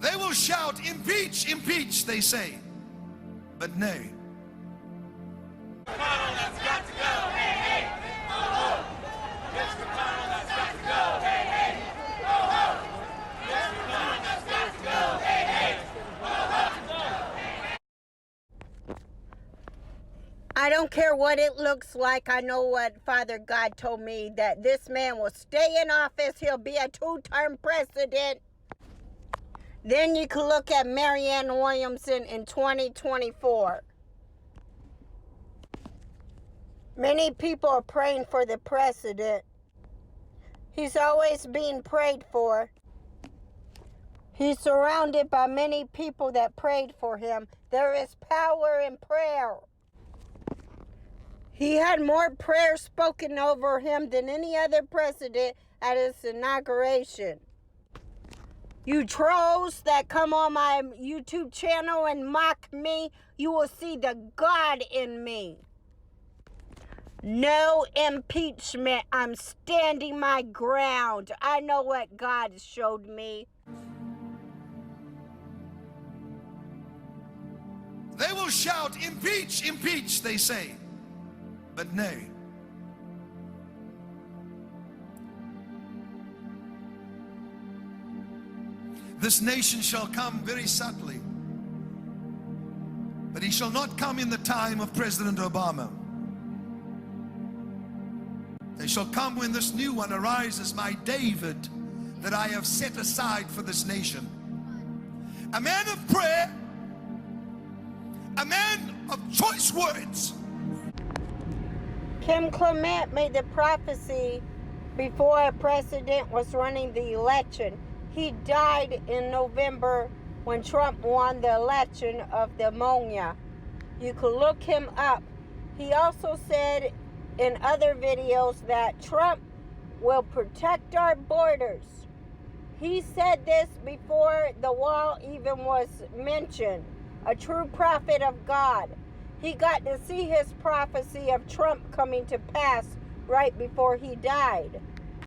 They will shout, impeach, impeach, they say, but nay. McConnell, that's got to go. Hey, hey. Ho, ho. Mitch McConnell, that's got to go. Hey, hey. Ho, ho. Mitch McConnell, that's got to go. Hey, hey. Ho, ho. I don't care what it looks like. I know what Father God told me, that this man will stay in office. He'll be a 2-term president. Then you can look at Marianne Williamson in 2024. Many people are praying for the president. He's always being prayed for. He's surrounded by many people that prayed for him. There is power in prayer. He had more prayers spoken over him than any other president at his inauguration. You trolls that come on my YouTube channel and mock me, you will see the God in me. No impeachment. I'm standing my ground. I know what God showed me. They will shout, impeach, impeach, they say, but nay. This nation shall come very subtly, but he shall not come in the time of President Obama. They shall come when this new one arises, my David, that I have set aside for this nation. A man of prayer, a man of choice words. Kim Clement made the prophecy before a president was running the election. He died in November when Trump won the election of pneumonia. You can look him up. He also said in other videos that Trump will protect our borders. He said this before the wall even was mentioned. A true prophet of God. He got to see his prophecy of Trump coming to pass right before he died.